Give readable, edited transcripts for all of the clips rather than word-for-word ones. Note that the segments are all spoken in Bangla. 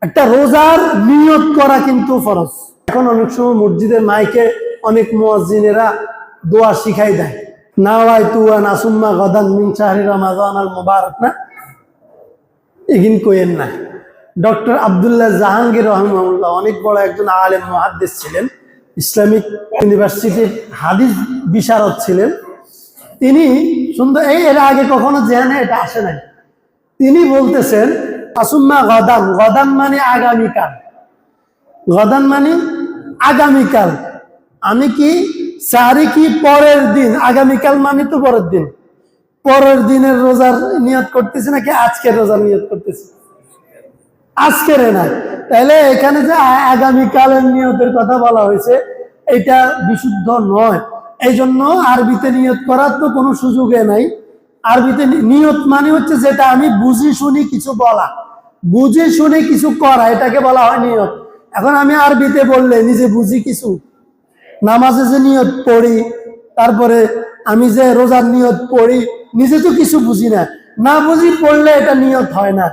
একটা রোজার নিয়ত করা কিন্তু ফরজ। এখন অনেক সময় মসজিদের মাইকে অনেক মুয়াজ্জিনেরা দোয়া শিখাই দেয়, নাওয়াইতু আন আসুম্মা গাদান মিন শাহরি রমাদান আল মুবারক, না এগিন কইেন না। ডক্টর আব্দুল্লাহ জাহাঙ্গীর রহমাহুল্লাহ অনেক বড় একজন আলেম মুহাদ্দিস ছিলেন, ইসলামিক ইউনিভার্সিটির হাদিস বিশারদ ছিলেন। তিনি সুন্দর, এর আগে কখনো জেনে এটা আসে নাই। তিনি বলতেছেন আসুম্মা গদান, গদান মানে আগামীকাল, গদান মানে আগামীকাল। আমি কি সারি কি পরের দিন, আগামীকাল মানে তো পরের দিন, পরের দিনের রোজার নিয়ত করতেছি নাকি আজকের রোজার নিয়ত করতেছি? আজকের না। তাহলে এখানে যে আগামীকালের নিয়তের কথা বলা হয়েছে এটা বিশুদ্ধ নয়। এই জন্য আরবিতে নিয়ত করার তো কোনো সুযোগে নাই। আরবিতে নিয়ত মানে হচ্ছে যেটা আমি বুঝি শুনি কিছু বলা, বুঝে শুনে কিছু করা, এটাকে বলা হয় নিয়ত। এখন আমি আরবিতে বললে নিজে বুঝি কিছু, নামাজে যে নিয়ত পড়ি, তারপরে আমি যে রোজার নিয়ত পড়ি, নিজে তো কিছু বুঝি না, না বুঝি পড়লে এটা নিয়ত হয় না।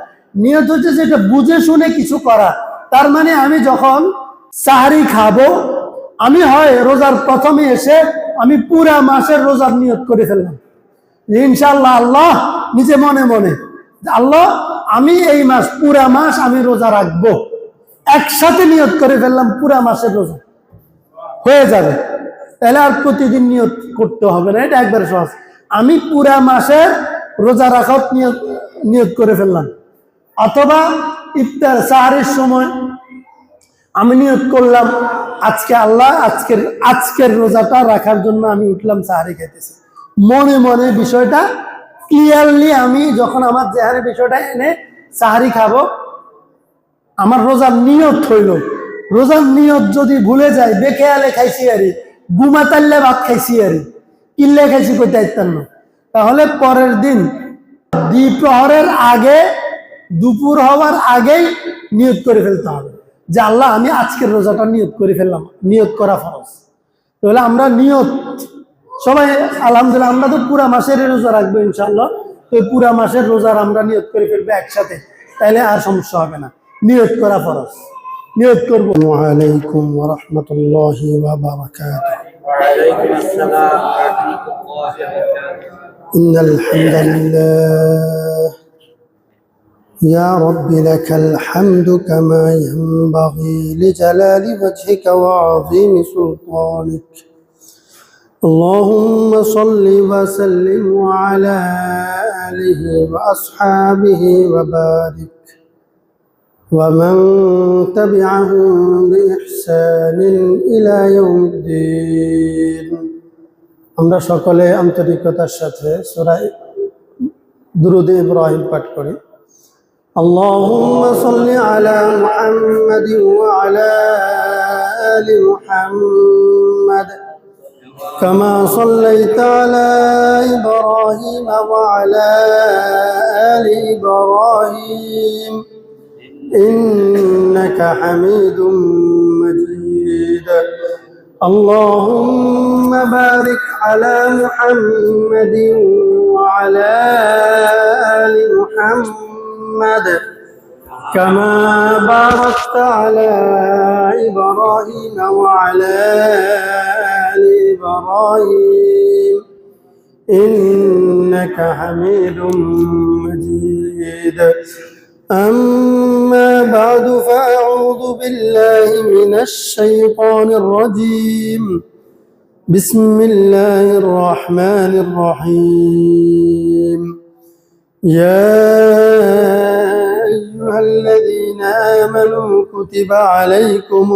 নিয়ত হচ্ছে যেটা বুঝে শুনে কিছু করা। তার মানে আমি যখন সাহারি খাবো, আমি হয় রোজার প্রথমে এসে আমি পুরা মাসের রোজার নিয়ত করে ফেললাম ইনশাআল্লাহ, আল্লাহ নিজে মনে মনে, আল্লাহ আমি এই মাস পুরা মাস আমি রোজা রাখবো, একসাথে নিয়ত করে ফেললাম পুরা মাসের রোজা, হয়ে যাবে। তাহলে আর প্রতিদিন নিয়ত করতে হবে না, এটা একবার সহজ। আমি পুরা মাসের রোজা রাখার নিয়ত করে ফেললাম। অথবা ইফতার সাহারির সময় আমি নিয়ত করলাম আজকে আল্লাহ আজকের রোজাটা রাখার জন্য আমি উঠলাম, সাহারি খাইতেছি, মনে মনে বিষয়টা ক্লিয়ারলি আমি যখন আমার জেহারে বিষয়টা এনে সাহারি খাবো, আমার রোজার নিয়ত হইল। রোজার নিয়ত যদি ভুলে যায়, বেখেয়ালে খাইছি আরি, ঘুমাতাল্লে ভাত খাইছি আরি, কিল্লে খাইছি কইতে ইত্যান্ন, তাহলে পরের দিন দ্বিপ্রহরের আগে, দুপুর হওয়ার আগেই নিয়ত করে ফেলতে হবে যে আল্লাহ আমি আজকের রোজাটা নিয়ত করে ফেললাম। নিয়ত করা ফরজ। তাহলে আমরা নিয়ত সবাই আলহামদুলিল্লাহ, আমরা তো পুরা মাসের রোজা রাখবো ইনশাআল্লাহ। তো পুরা মাসের রোজার আমরা নিয়ত করে ফেলবো একসাথে, তাইলে আর সমস্যা হবে না। নিয়ত করা ফরজ। নিয়ত করবো। ওয়ালাইকুম ওয়া রাহমাতুল্লাহি ওয়া বারাকাতুহু। وعليكم السلام ورحمة الله وبركاته. ইন্নাল হামদালিল্লাহ يا رب لك الحمد كما ينبغي لجلال وجهك وعظيم سلطانك. اللهم صل وسلم على آله وأصحابه وبارك ومن تبعهم بإحسان إلى يوم الدين. আমরা সকলে আন্তরিকতার সাথে সূরা দুরূদ ইব্রাহিম পাঠ করি। اللهم صل على محمد وعلى آل محمد كما صليت على إبراهيم وعلى آل إبراهيم إنك حميد مجيد. اللهم بارك على محمد وعلى آل محمد كما باركت على إبراهيم وعلى آل إبراهيم إنك حميد مجيد. أما بعد فأعوذ بالله من الشيطان الرجيم. بسم الله الرحمن الرحيم. يا أيها الذين آمنوا كتب عليكم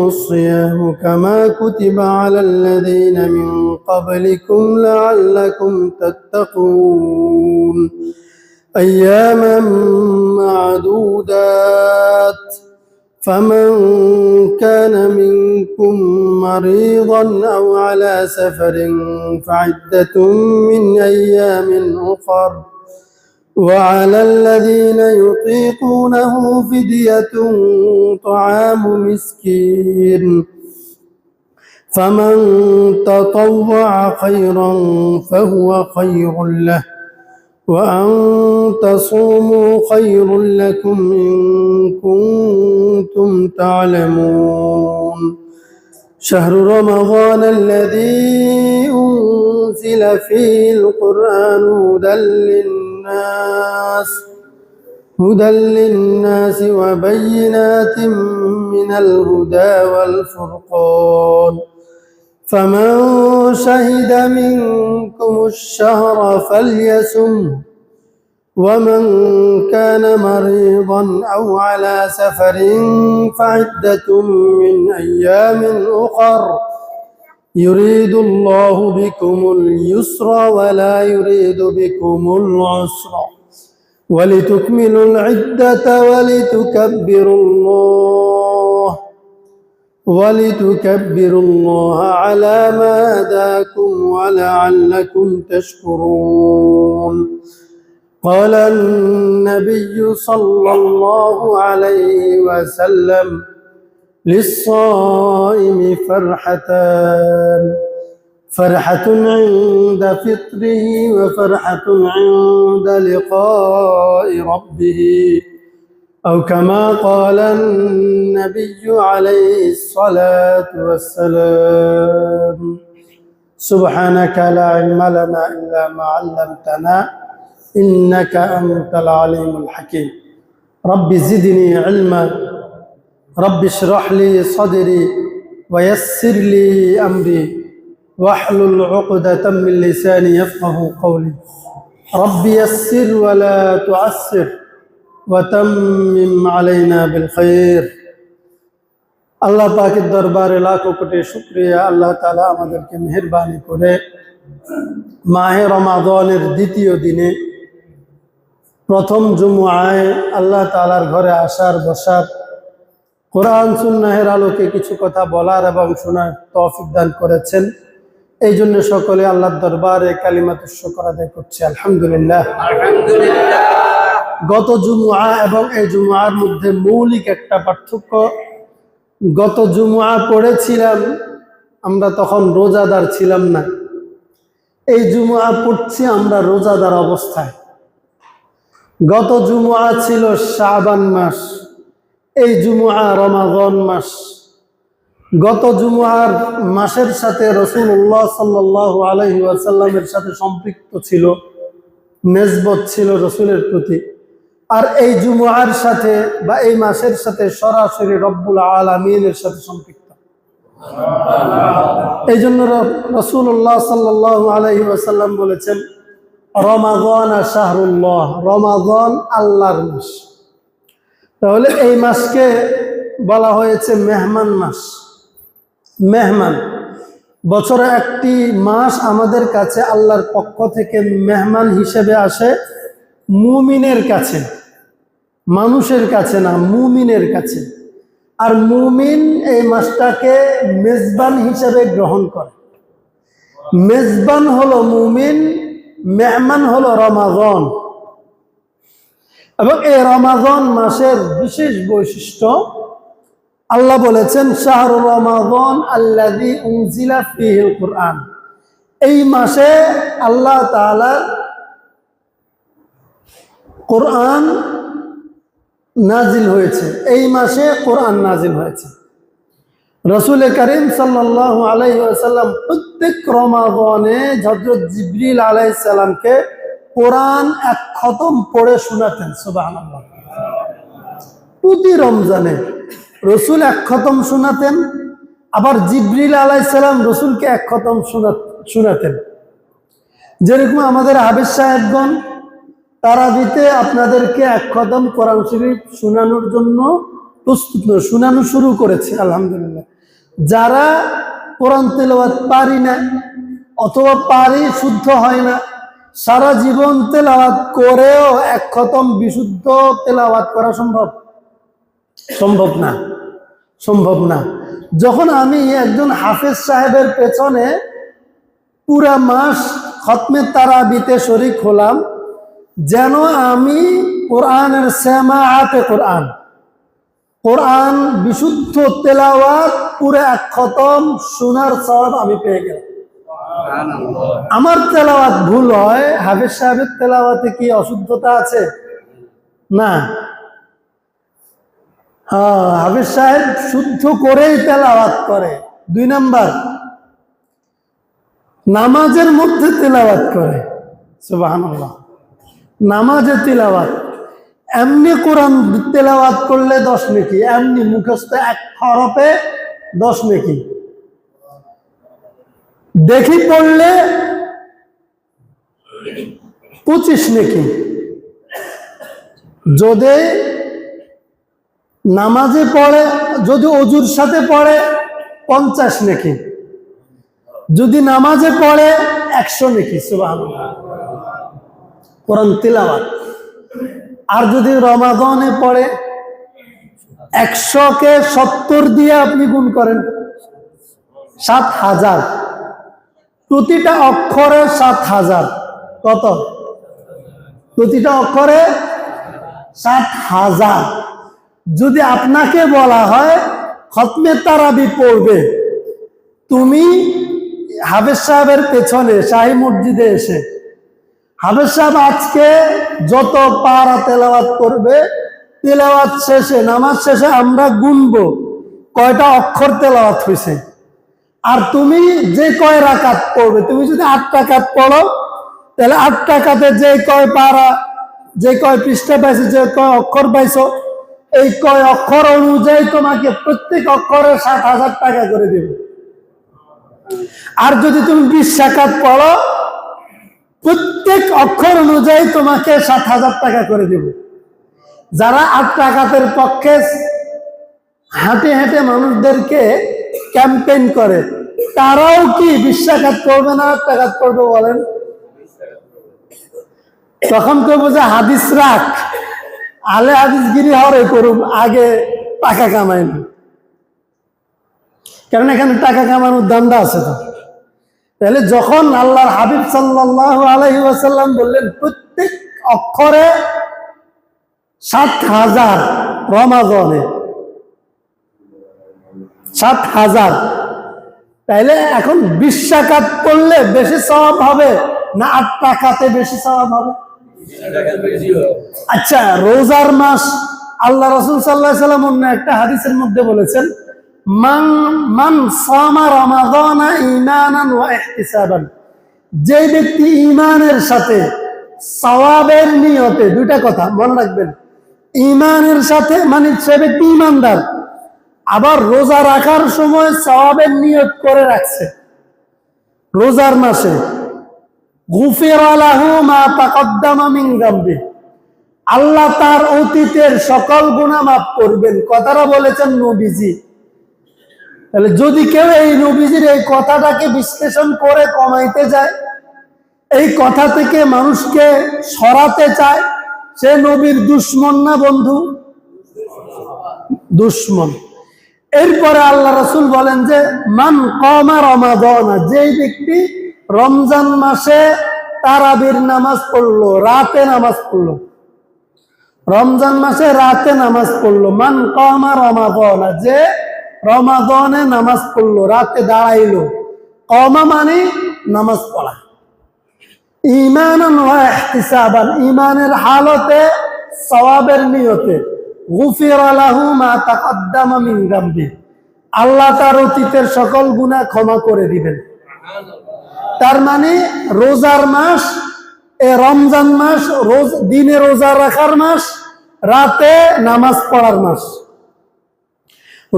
الصيام كما كتب على الذين من قبلكم لعلكم تتقون. أياما معدودات. فمن كان منكم مريضا أو على سفر فعدة من أيام أخر. وعلى الذين يطيقونه فدية طعام مسكين. فمن تطوع خيرا فهو خير له وأن تصوموا خير لكم إن كنتم تعلمون شهر رمضان الذي أنزل فيه القرآن هدى للناس وبينات من الهدى والفرقان فمن شهد منكم الشهر فليصم ومن كان مريضا أو على سفر فعدة من أيام أخر يريد الله بكم اليسر ولا يريد بكم العسر ولتكملوا العدة ولتكبروا الله على ما هداكم ولعلكم تشكرون قال النبي صلى الله عليه وسلم للصائم فرحتان فرحة عند فطره وفرحة عند لقاء ربه أو كما قال النبي عليه الصلاة والسلام سبحانك لا علم لنا إلا ما علمتنا إنك أنت العليم الحكيم رب زدني علما رب اشرح لي صدري ويسر لي أمري واحلل عقدة من لساني يفقه قولي رب يسر ولا تعسر وتمم علينا بالخير আল্লাহ পাকের দরবারে লাখো কোটি শুকরিয়া আল্লাহ তাআলা আমাদেরকে মেহেরবানি করে মাহে রমাদানের দ্বিতীয় দিনে প্রথম জুমআয় আল্লাহ তাআলার ঘরে আসার বসার কোরআন সুন্নাহের আলোকে কিছু কথা বলার এবং শোনার তৌফিক দান করেছেন এই জন্য সকলে আল্লাহর দরবারে কালিমাতুশ শুকর আদায় করছি আলহামদুলিল্লাহ আলহামদুলিল্লাহ। গত জুমআ এবং এই জুমআর মধ্যে মৌলিক একটা পার্থক্য গত জুমআ পড়েছিলাম আমরা তখন রোজাদার ছিলাম না এই জুমআ পড়ছি আমরা রোজাদার অবস্থায় গত জুমআ ছিল শাবান মাস এই জুমআ রমাদান মাস গত জুমআর মাসের সাথে রাসূলুল্লাহ সাল্লাল্লাহু আলাইহি ওয়াসাল্লামের সাথে সম্পৃক্ত ছিল নিসবত ছিল রাসূলের প্রতি আর এই জুমআর সাথে বা এই মাসের সাথে সরাসরি রব্বুল আলামিনের সাথে সম্পৃক্ত এই জন্য রাসূলুল্লাহ সাল্লাল্লাহু আলাইহি ওয়াসাল্লাম বলেছেন রমাদান শাহরুল্লাহ রমাদান আল্লাহর মাস তাহলে এই মাসকে বলা হয়েছে মেহমান মাস মেহমান বছরে একটি মাস আমাদের কাছে আল্লাহর পক্ষ থেকে মেহমান হিসেবে আসে মুমিনের কাছে মানুষের কাছে না মুমিনের কাছে আর মুমিন এই মাসটাকে মেজবান হিসেবে গ্রহণ করে মেজবান হলো মুমিন মেহমান হলো রমাদান এবং এই রমাদান মাসের বিশেষ বৈশিষ্ট্য আল্লাহ বলেছেন শাহরু রমাদান আল্লাযী উনজিলা ফীহিল কুরআন এই মাসে আল্লাহ তাআলা কোরআন নাজিল হয়েছে এই মাসে কোরআন নাজিল হয়েছে রাসূল করিম সাল্লাল্লাহু আলাইহি ওয়াসাল্লাম প্রত্যেক রমাদানে হযরত জিবরিল আলাইহিস সালামকে কোরআন এক খতম পড়ে শোনাতেন সুবহানাল্লাহ প্রতি রমজানে রাসূল এক খতম শোনাতেন আবার জিবরিল আলাইহিস সালাম রাসূলকে এক খতম শোনাতেন যেরকম আমাদের হাফেজ সাহেবগণ তারাবিতে আপনাদেরকে এক খতম কোরআন শরীফ শোনানোর জন্য প্রস্তুত শোনানো শুরু করেছে আলহামদুলিল্লাহ যারা কোরআন তেলাওয়াত পারি না অথবা পারি শুদ্ধ হয় না সারা জীবন তেলাওয়াত করেও এক খতম বিশুদ্ধ তেলাওয়াত করা সম্ভব না যখন আমি একজন হাফেজ সাহেবের পেছনে পুরা মাস খতমে তারাবিতে শরীক হলাম যেন আমি কোরআনের সামাআতে কোরআন বিশুদ্ধ তেলাওয়াত পুরো এক খতম শোনার সওয়াব আমি পেয়ে গেলাম আমার তেলাওয়াত ভুল হয়, হাফেজ সাহেবের তেলাওয়াতে কি অশুদ্ধতা আছে? না, হ্যাঁ, হাফেজ সাহেব শুদ্ধ করেই তেলাওয়াত করে। 2 নাম্বার, নামাজের মধ্যে তেলাওয়াত করে। সুবহানাল্লাহ, নামাজে তেলাওয়াত। এমনি কোরআন তেলাওয়াত করলে 10 নেকি, এমনি মুখস্থ এক হরফে 10 নেকি, দেখি পড়লে 25 নেকি, যদি নামাজে পড়ে, যদি অজুর সাথে পড়ে 50 নেকি, যদি নামাজে পড়ে 100 নেকি। সুবহানাল্লাহ, কোরআন তিলাওয়াত। আর যদি রমাদানে পড়ে 100-কে 70 দিয়ে আপনি গুণ করেন, 7000, প্রতিটা অক্ষরে 7000, কত? প্রতিটা অক্ষরে 7000। যদি আপনাকে বলা হয় খতমে তারাবি পড়বে, তুমি হাফেজ সাহেবের পেছনে শাহী মসজিদে এসে হাফেজ সাহেব আজকে যত পারা তেলাওয়াত করবে, তেলাওয়াত শেষে, নামাজ শেষে আমরা গুনবো কয়টা অক্ষর তেলাওয়াত হয়েছে। আর তুমি যে কয় রাকাত পড়বে, তুমি যদি 8 রাকাত পড়ো, তাহলে 8 রাকাতে যে কয় পারা, যে কয় পৃষ্ঠা পাইছো, যে কয় অক্ষর পাইছো, এই কয় অক্ষর অনুযায়ী তোমাকে প্রত্যেক অক্ষরে 7000 টাকা করে দেবে। আর যদি তুমি 20 রাকাত পড়ো, প্রত্যেক অক্ষর অনুযায়ী তোমাকে 7000 টাকা করে দেব। যারা 8 রাকাতের পক্ষে হাঁটে হাঁটে মানুষদেরকে ক্যাম্পেইন করে, তারাও কি 20 রাকাত পড়বে না 8 রাকাত পড়বে বলেন? তখন করবো যে হাদিস রাখ, আলে হাদিস গিরি হরে করুন, আগে টাকা কামাই না। কারণ এখানে টাকা কামানোর ধান্দা আছে। তো তাহলে যখন আল্লাহর হাবিব সাল্লাল্লাহু আলাইহি ওয়াসাল্লাম বললেন প্রত্যেক অক্ষরে 7000, রমাদানে 7000, তাইলে এখন 20 রাকাত পড়লে বেশি সওয়াব হবে না 8 রাকাতে বেশি সওয়াব হবে? আচ্ছা, রোজার মাস, আল্লাহ রাসূল সাল্লাল্লাহু আলাইহি ওয়াসাল্লাম অন্য একটা হাদিসের মধ্যে বলেছেন, মান সামা রমাদানা ঈমানান ওয়া ইহতিসাবান, যে ব্যক্তি ঈমানের সাথে সওয়াবের নিয়তে, দুইটা কথা মনে রাখবেন, ঈমানের সাথে মানে সে ব্যক্তি ঈমানদার, আবার রোজা রাখার সময় সওয়াবের নিয়ত করে রাখছে রোজার মাসে, গুফিরা লাহু মা তাকদ্দামা মিন যামবি, আল্লাহ তার অতীতের সকল গুনাহ মাফ করবেন। কথাটা বলেছেন নবীজি। তাহলে যদি কেউ এই নবীজির এই কথাটাকে বিশ্লেষণ করে কমাইতে যায়, এই কথা থেকে মানুষকে সরাতে চায়, সে নবীর দুশমন না বন্ধু? দুশমন। এরপরে আল্লাহ রাসূল বলেন যে মান কামা রমাদানা, যেই ব্যক্তি রমজান মাসে তারাবির নামাজ পড়লো, রাতে নামাজ পড়লো, রমজান মাসে রাতে নামাজ পড়লো, মান কামা রমাদানা, যে রমাদানে নামাজ পড়লো, রাতে দাঁড়াইলো, কামা মানে নামাজ পড়া, ঈমানান ওয়া ইহতিসাবান, ঈমানের হালতে সওয়াবের নিয়তে, গুফিরা লাহু মা তাকদ্দামা মিন যামবি, আল্লাহ তার অতীতের সকল গুনাহ ক্ষমা করে দিবেন। তার মানে রোজার মাস, এ রমজান মাস, দিনে রোজা রাখার মাস, রাতে নামাজ পড়ার মাস।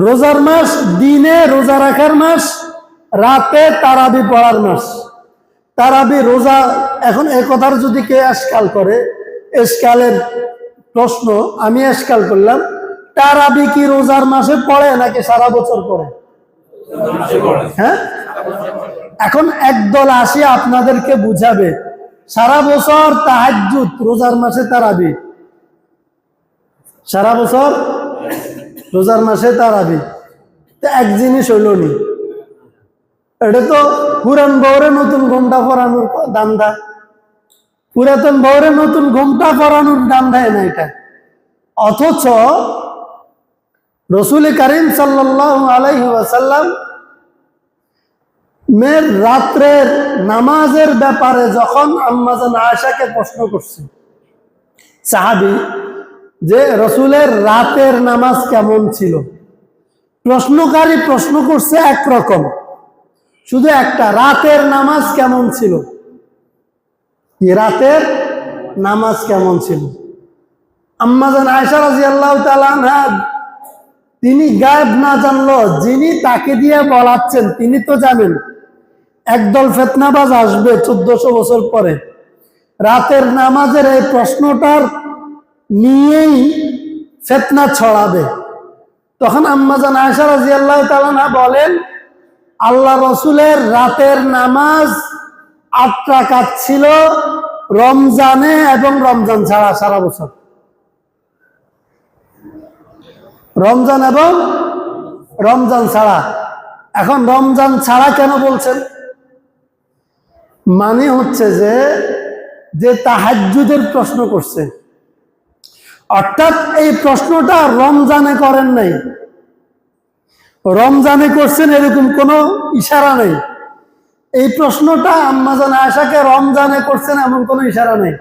রোজার মাস, দিনে রোজা রাখার মাস, রাতে তারাবি পড়ার মাস। তারাবি রোজা, এখন এই কথার যদি কেউ এশকাল করে, এশকালের প্রশ্ন আমি এশকাল করলাম, তারাবি কি রোজার মাসে পড়ে নাকি সারা বছর পড়ে? হ্যাঁ, এখন একদল আসি আপনাদেরকে বুঝাবে সারা বছর তাহাজ্জুদ, রোজার মাসে তারাবি, সারা বছর রোজার মাসে তারাবি। তো এক জিনিস হইল নি, এটা তো পুরান বউরে নতুন ঘুমটা পরানোর দান্দা, পুরাতন বউরে নতুন ঘুমটা পরানোর দান্দায় না এটা। অথচ রাসূল কারীম সাল্লাল্লাহু আলাইহি ওয়াসাল্লাম মেয়ের রাত্রের নামাজের ব্যাপারে যখন আম্মা জান আয়েশাকে প্রশ্ন করছে সাহাবী যে রসুলের রাতের নামাজ কেমন ছিল, প্রশ্নকারী প্রশ্ন করছে একরকম, শুধু একটা, রাতের নামাজ কেমন ছিল, রাতের নামাজ কেমন ছিল। আম্মা জান আয়েশা রাদিয়াল্লাহু তাআলা আনহা, তিনি গায়েব না জানলো, যিনি তাকে দিয়ে বলাচ্ছেন তিনি তো জানেন একদল ফিতনাবাজ আসবে 1400 বছর পরে, রাতের নামাজের এই প্রশ্নটার নিয়েই ফিতনা ছড়াবে। তখন আম্মা জান আয়েশা রাদিয়াল্লাহু তাআলা আনহা বলেন, আল্লাহ রসুলের রাতের নামাজ 8 রাকাত ছিল রমজানে এবং রমজান ছাড়া, সারা বছর রমজান এবং রমজান ছাড়া। এখন রমজান ছাড়া কেন বলছেন? মানে হচ্ছে যে তাহাজ্জুদের প্রশ্ন করছে, অর্থাৎ এই প্রশ্নটা রমজানে করেন নাই, রমজানে করছেন এরকম কোনো ইশারা নেই। এই প্রশ্নটা আম্মা জান আয়েশাকে রমজানে করছেন এমন কোনো ইশারা নেই,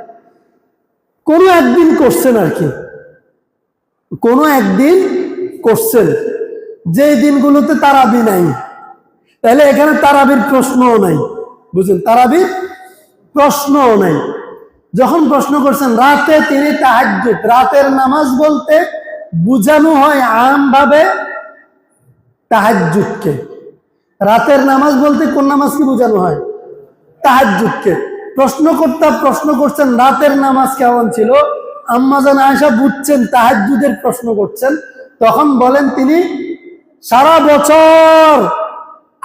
কোনো একদিন করছেন আর কি, কোনো একদিন করছেন, যে দিনগুলোতে তারাবি নাই। তাহলে এখানে তারাবির প্রশ্নও নাই, বুঝলেন, তারাবির প্রশ্নও নাই। যখন প্রশ্ন করছেন রাতে, তিনি তাহাজ্জুদ, রাতের নামাজ বলতে বুঝানো হয় আমভাবে তাহাজ্জুদকে। রাতের নামাজ বলতে কোন নামাজকে বোঝানো হয়? তাহাজ্জুদকে। প্রশ্নকর্তা প্রশ্ন করছেন রাতের নামাজ কেমন ছিল, আম্মা জান আয়েশা বুঝছেন তাহাজ্জুদের প্রশ্ন করছেন, তখন বলেন তিনি সারা বছর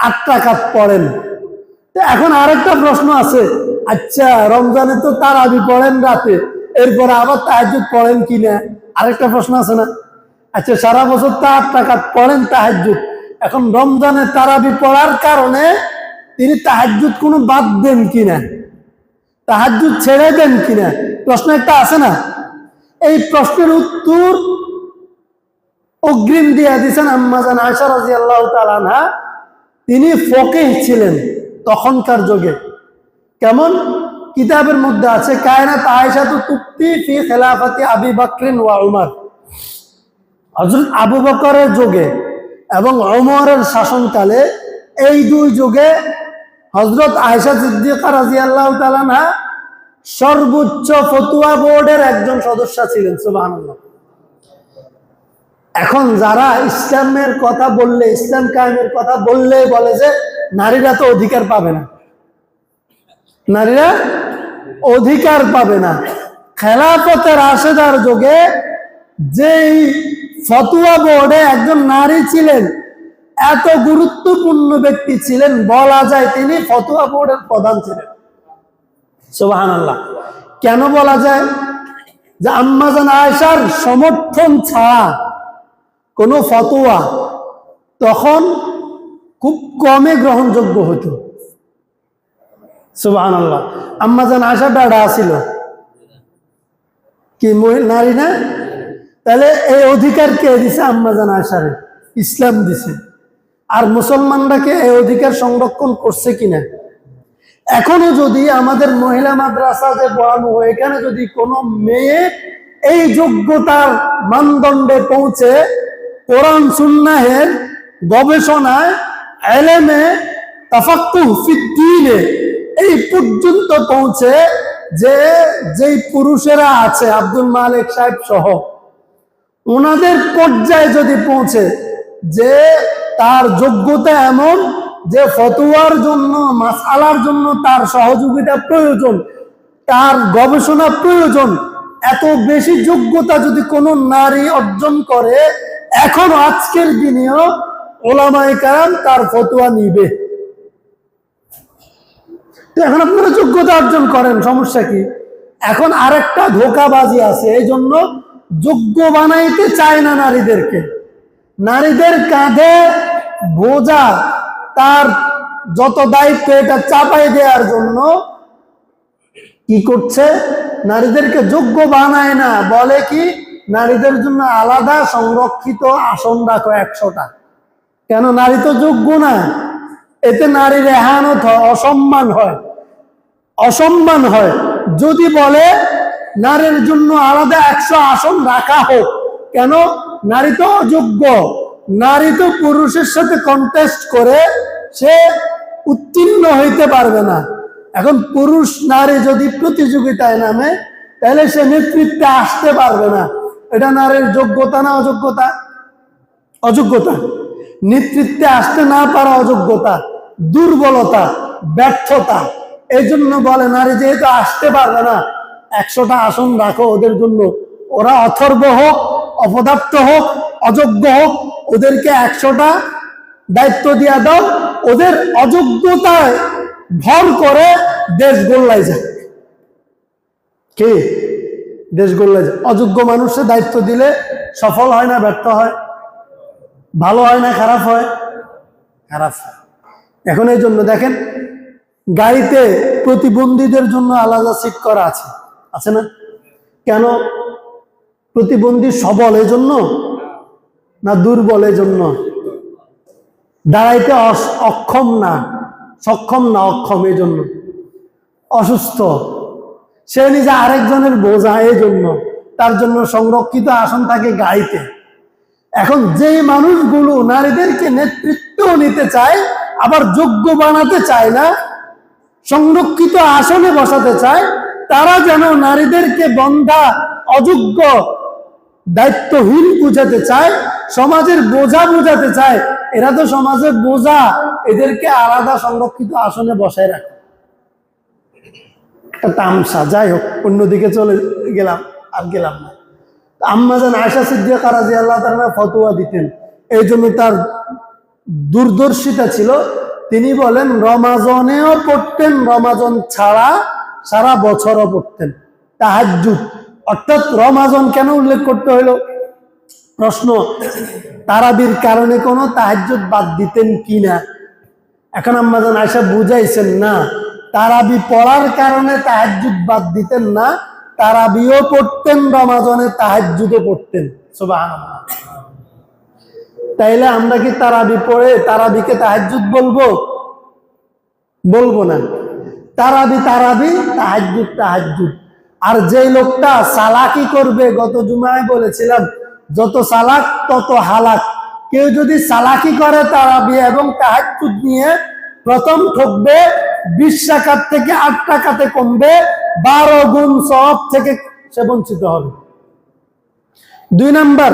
8 রাকাত পড়েন। তো এখন আরেকটা প্রশ্ন আছে, আচ্ছা রমজানে তো তারাবি পড়েন রাতে, এরপরে আবার তাহাজ্জুদ পড়েন কিনা, আরেকটা প্রশ্ন আছে না? আচ্ছা সারা বছর তো 8 রাকাত পড়েন তাহাজ্জুদ, এখন রমজানে তারাবি পড়ার কারণে তিনি তাহাজ্জুদ কোনো বাদ দেন কিনা, তাহাজ্জুদ ছেড়ে দেন কিনা, প্রশ্ন একটা আছে না? এই প্রশ্নের উত্তর অগ্রিম দিয়ে দিয়েছেন আম্মা জান আয়েশা রাদিয়াল্লাহু তাআলা আনহা। তিনি ফকিহ ছিলেন তখনকার যুগে। কেমন? কিতাবের মধ্যে আছে কায়নাত আয়েশাতু তুফতি ফি খিলাফাতি আবি বকর ওয়া উমর, হযরত আবু বকরের যুগে এবং ওমরের শাসনকালে, এই দুই যুগে হযরত আয়েশা সিদ্দিকা রাদিয়াল্লাহু তাআলা আনহা সর্বোচ্চ ফতোয়া বোর্ডের একজন সদস্য ছিলেন। সুবহানাল্লাহ। এখন যারা ইসলামের কথা বললে, ইসলাম কায়েমের কথা বললে বলে যে নারীরা তো অধিকার পাবে না, নারীরা অধিকার পাবে না, খেলাফতে রাশেদার যুগে যেই ফতোয়া বোর্ডে একজন নারী ছিলেন, এত গুরুত্বপূর্ণ ব্যক্তি ছিলেন, বলা যায় তিনি ফতোয়া বোর্ডের প্রধান ছিলেন। সুবহানাল্লাহ। কেন বলা যায়? যে আম্মা জান আয়েশার সমর্থন ছাড়া কোন ফতোয়া তখন খুব কমে গ্রহণযোগ্য হতো। সুবহানাল্লাহ। আম্মা জান আয়েশা বেড়া ছিল কি, নারী না? তাহলে এই অধিকার কে দিছে? আম্মা জান আয়েশারে ইসলাম দিছে। আর মুসলমানরাকে এই অধিকার সংরক্ষণ করছে কিনা? এখনো যদি আমাদের মহিলা মাদ্রাসা যে পড়ানো হয়, এখানে যদি কোনো মেয়ে এই যোগ্যতার মানদণ্ডে পৌঁছে, কোরআন সুন্নাহের গবেষণায়, ইলমে, তাফাক্কুহ ফিদ্দীনে এই পর্যন্ত পৌঁছে, যে যেই পুরুষেরা আছে আব্দুল মালিক সাহেব সহ, ওনাদের পর্যায়ে যদি পৌঁছে যে তার যোগ্যতা এমন যে ফতোয়ার জন্য, মাসআলার জন্য তার সহযোগিতা প্রয়োজন, তার গবেষণা প্রয়োজন, এত বেশি যোগ্যতা যদি কোনো নারী অর্জন করে, এখন আজকের দিনেও ওলামায়ে কেরাম তার ফতোয়া নিবে। তো এখন আপনারা যোগ্যতা অর্জন করেন, সমস্যা কি? এখন আরেকটা ধোঁকাবাজি আছে, এই জন্য যোগ্য বানাইতে চায় না নারীদেরকে। নারীদের কাঁধে বোঝা, তার যত দায়িত্ব, এটা চাপাই দেওয়ার জন্য কি করছে? নারীদেরকে যোগ্য বানায় না, বলে কি নারীদের জন্য আলাদা সংরক্ষিত আসন রাখো 100টা। কেন? নারী তো যোগ্য না, এতে নারীর এহানত হয়, অসম্মান হয়, অসম্মান হয়। যদি বলে নারীর জন্য আলাদা 100 আসন রাখা হোক, কেন? নারী তো অযোগ্য, নারী তো পুরুষের সাথে কন্টেস্ট করে সে উত্তীর্ণ হইতে পারবে না। এখন পুরুষ নারী যদি প্রতিযোগিতায় নামে, তাহলে সে নেতৃত্বে আসতে পারবে না। এটা নারীর যোগ্যতা না অযোগ্যতা? অযোগ্যতা। নেতৃত্বে আসতে না পারা অযোগ্যতা, দুর্বলতা, ব্যর্থতা। এই জন্য বলে নারী যেহেতু আসতে পারবে না, 100টা আসন রাখো ওদের জন্য। ওরা অথর্ব হোক, অপদার্থ হোক, অযোগ্য হোক, ওদেরকে 100টা দায়িত্ব দিয়া দাও। ওদের অযোগ্যতায় ভর করে দেশ গোল্লায় যায়। কি দেশ গোল্লায় যায়? অযোগ্য মানুষের দায়িত্ব দিলে সফল হয় না ব্যর্থ হয়? ভালো হয় না খারাপ হয়? খারাপ হয়। এখন এই জন্য দেখেন, গাড়িতে প্রতিবন্ধীদের জন্য আলাদা সিট করা আছে, আছে না? কেন? প্রতিবন্ধী সবল এই জন্য না দুর্বল এই জন্য? দাঁড়াইতে অক্ষম না, সক্ষম না, অক্ষম এই জন্য। অসুস্থ, সে নিজে আরেকজনের বোঝা, এই জন্য তার জন্য সংরক্ষিত আসন থাকে গাড়িতে। এখন যে মানুষগুলো নারীদেরকে নেতৃত্ব নিতে চায়, আবার যোগ্য বানাতে চায় না, সংরক্ষিত আসনে বসাতে চায়, তারা যেন নারীদেরকে বন্ধা, অযোগ্য, দায়িত্বহীন বুঝাতে চায়, সমাজের বোঝা বুঝাতে চায়। এরা তো সমাজের বোঝা, এদেরকে আলাদা সংরক্ষিত আসনে বসায় রাখে। একটা তামসা। যাই হোক, অন্যদিকে চলে গেলাম, আর গেলাম না। আম্মা জান আয়েশা সিদ্দিকা রাদিয়াল্লাহু তাআলা ফতোয়া দিতেন, এই জন্য তার দূরদর্শিতা ছিল। তিনি বলেন রমাজনেও পড়তেন, রমাজন ছাড়া সারা বছরও পড়তেন তাহাজ্জুদ। অর্থাৎ রমাজন কেন উল্লেখ করতে হইল? প্রশ্ন, তারাবির কারণে কোনো তাহাজ্জুদ বাদ দিতেন কিনা? এখন আম্মা জান আয়েশা বুঝাইছেন না, তারাবি পড়ার কারণে তাহাজ্জুদ বাদ দিতেন না, তারাবিও পড়তেন, রমাজনে তাহাজ্জুদও পড়তেন। সুবহানাল্লাহ। তাইলে আমরা কি তারাবি পড়ে তারাবিকে তাহাজ্জুদ বলবো? বলবো না। তারাবি তারাবি, তাহাজ্জুদ তাহাজ্জুদ। আর যে লোকটা সালাকি করবে, গত জুমায় বলেছিলাম যত সালাক তত হালাক। কেউ যদি সালাকি করে তারাবি এবং তাহাজ্জুদ নিয়ে, প্রথম ঠকবে, 20 রাকাত থেকে 8 রাকাতে কমবে, 12 গুণ সওয়াব থেকে সে বঞ্চিত হবে। 2 নাম্বার,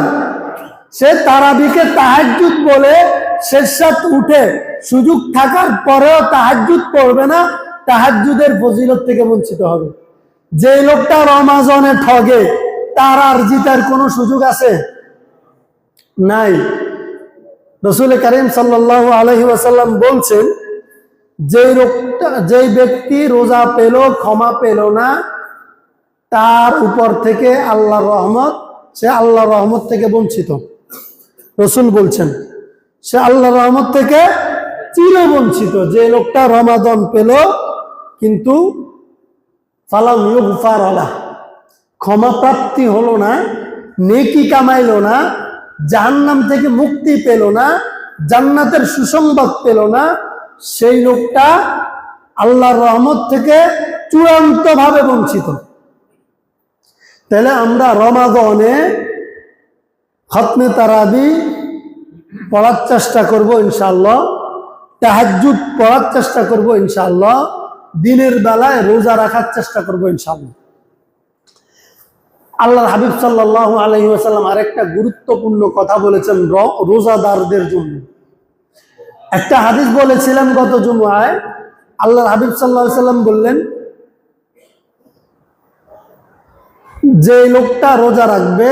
সে তারাবিকে তাহাজ্জুদ বলে শেষ রাত উঠে সুযোগ থাকার পরেও তাহাজ্জুদ পড়বে না, তাহাজ্জুদের ফজিলত থেকে বঞ্চিত হবে। যে লোকটা রমাজনে ঠগে, তার আর জিতার কোনো সুযোগ আছে? নাই। রাসূল কারীম সাল্লাল্লাহু আলাইহি ওয়াসাল্লাম বলছেন, যে ব্যক্তি রোজা পেল, ক্ষমা পেল না, তার উপর থেকে আল্লাহর রহমত, সে আল্লাহর রহমত থেকে বঞ্চিত। রাসূল বলছেন সে আল্লাহর রহমত থেকে চিরবঞ্চিত। যে লোকটা রমাদান পেল কিন্তু ফালাম ইউগফার লাহ, ক্ষমা প্রাপ্তি হলো না, নেকি কামাইলো না, জাহান্নাম থেকে মুক্তি পেল না, জান্নাতের সুসংবাদ পেল না, সেই লোকটা আল্লাহর রহমত থেকে চূড়ান্তভাবে বঞ্চিত। তাহলে আমরা রমাদানে খতমে তারাবি পড়ার চেষ্টা করব ইনশাআল্লাহ, তাহাজ্জুদ পড়ার চেষ্টা করব ইনশাআল্লাহ, দিনের বেলায় রোজা রাখার চেষ্টা করব ইনশাআল্লাহ। আল্লাহর হাবিব সাল্লাল্লাহু আলাইহি ওয়াসাল্লাম আরেকটা গুরুত্বপূর্ণ কথা বলেছেন রোজাদারদের জন্য। একটা হাদিস বলেছিলাম গত জুমায়, আল্লাহর হাবিব সাল্লাল্লাহু আলাইহি ওয়াসাল্লাম বললেন, যে লোকটা রোজা রাখবে,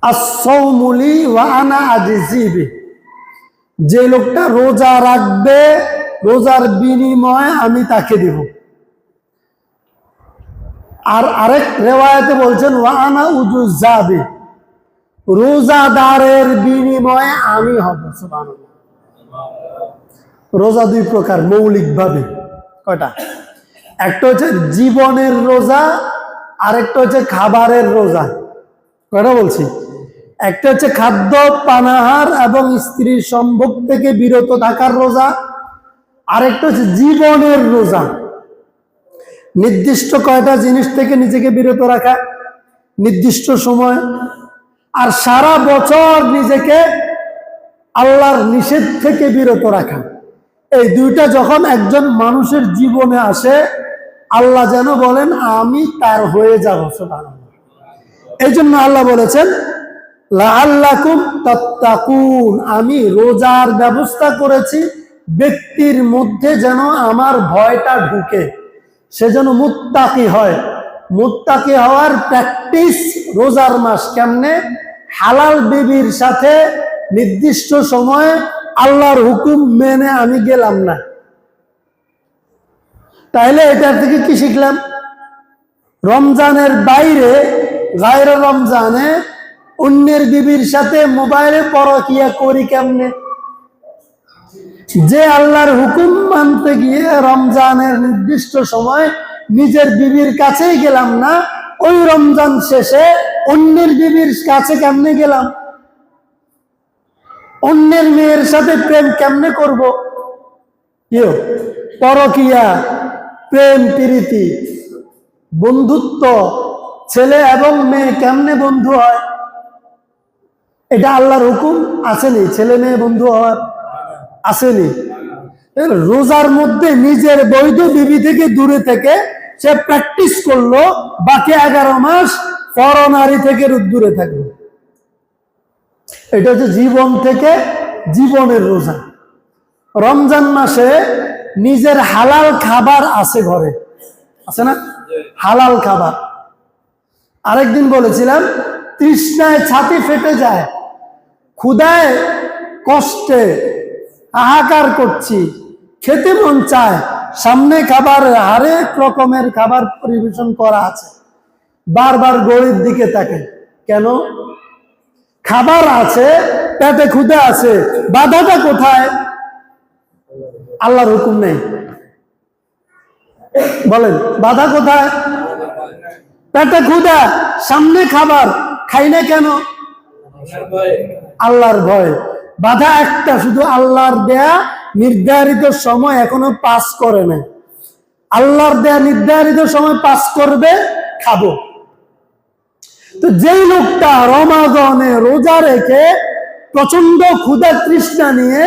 as-sawmu li wa ana ajzi bi, যে লোকটা রোজা রাখবে, রোজার বিনিময়ে আমি তাকে দেব। আর আরেক রিওয়ায়াতে বলছেন ওয়া আনা উজুজ্জা বি, রোজাদারের বিনিময়ে আমি হব। সুবহানাল্লাহ। রোজা 2 প্রকার মৌলিকভাবে। কয়টা? একটা হচ্ছে জীবনের রোজা, আরেকটা হচ্ছে খাবারের রোজা। কয়টা বলছি? একটা হচ্ছে খাদ্য পানাহার এবং স্ত্রীর সম্ভোগ থেকে বিরত থাকার রোজা, আরেকটা হচ্ছে জীবনের রোজা, নির্দিষ্ট কয়টা জিনিস থেকে নিজেকে বিরত রাখা নির্দিষ্ট সময়, আর সারা বছর নিজেকে আল্লাহর নিষেধ থেকে বিরত রাখা। এই দুইটা যখন একজন মানুষের জীবনে আসে, আল্লাহ যেন বলেন আমি তার হয়ে যাব। সুবহানাল্লাহ। এই জন্য আল্লাহ বলেছেন লাআল্লাকুম তাত্তাকুন, আমি রোজার ব্যবস্থা করেছি ব্যক্তির মধ্যে যেন আমার ভয়টা ঢুকে, সে যেন মুত্তাকি হয়। মুত্তাকি হওয়ার প্র্যাকটিস রোজার মাস। কেমনে? হালাল বিবির সাথে নির্দিষ্ট সময়ে আল্লাহর হুকুম মেনে আমি গেলাম না। তাইলে এটার থেকে কি শিখলাম? রমজানের বাইরে গায়রে রমজানে অন্যের বিবির সাথে মোবাইলে পরকিয়া করি কেমনে? যে আল্লাহর হুকুম মানতে গিয়ে রমজানের নির্দিষ্ট সময় নিজের বিবির কাছেই গেলাম না, ওই রমজান শেষে অন্যের বিবির কাছে কেমনে গেলাম? অন্যের মেয়ের সাথে প্রেম কেমনে করব? পরকিয়া, প্রেম প্রীতি, বন্ধুত্ব, ছেলে এবং মেয়ে কেমনে বন্ধু হয়? এটা আল্লাহর হুকুম আসেনি ছেলে মেয়ে বন্ধু হওয়ার? আসেনি। রোজার মধ্যে নিজের বৈধ বিবি থেকে দূরে থেকে সে প্র্যাকটিস করলো, বাকি 11 মাস পরনারী থেকে দূরে থাকবে। এটা হচ্ছে জীবন থেকে জীবনের রোজা। রমজান মাসে নিজের হালাল খাবার আছে ঘরে, আছে না? হালাল খাবার। আরেকদিন বলেছিলাম তৃষ্ণায় ছাতি ফেটে যায়, ক্ষুধায় কষ্টে হাহাকার করছি, খেতে মন চায়, সামনে খাবার হরেক রকমের খাবার পরিবেশন করা আছে, বারবার গরিব দিকে তাকে। কেন? খাবার আছে, পেটে ক্ষুধা আছে, বাধাটা কোথায়? আল্লাহর হুকুম নেই। বলেন বাধা কোথায়? পেটে ক্ষুধা, সামনে খাবার, খাই না কেন? আল্লাহর ভয়। বাধা একটা, শুধু আল্লাহর দেয়া নির্ধারিত সময় এখনো পাস করে না। আল্লাহর দেয়া নির্ধারিত সময় পাস করবে, খাবো। তো যেই লোকটা রমাদানে রোজা রেখে প্রচন্ড ক্ষুধা তৃষ্ণা নিয়ে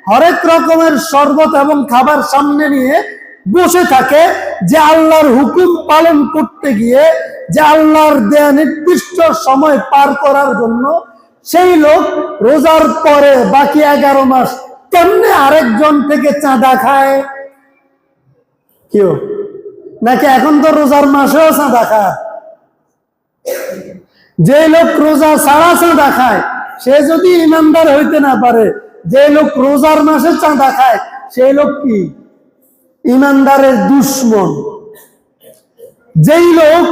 হরেক রকমের শরবত এবং খাবার সামনে নিয়ে বসে থাকে, যে আল্লাহর হুকুম পালন করতে গিয়ে, যে আল্লাহর দেয়া নির্দিষ্ট সময় পার করার জন্য, সেই লোক রোজার পরে বাকি 11 মাস কেমনে আরেকজন থেকে চাঁদা খায়? কেউ নাকি এখন তো রোজার মাসেও চাঁদা খায়? যে লোক রোজা ছাড়া চাঁদা খায় সে যদি ইমানদার হইতে না পারে, যে লোক রোজার মাসে চাঁদা খায় সেই লোক কি? ইমানদারের দুশ্মন। যেই লোক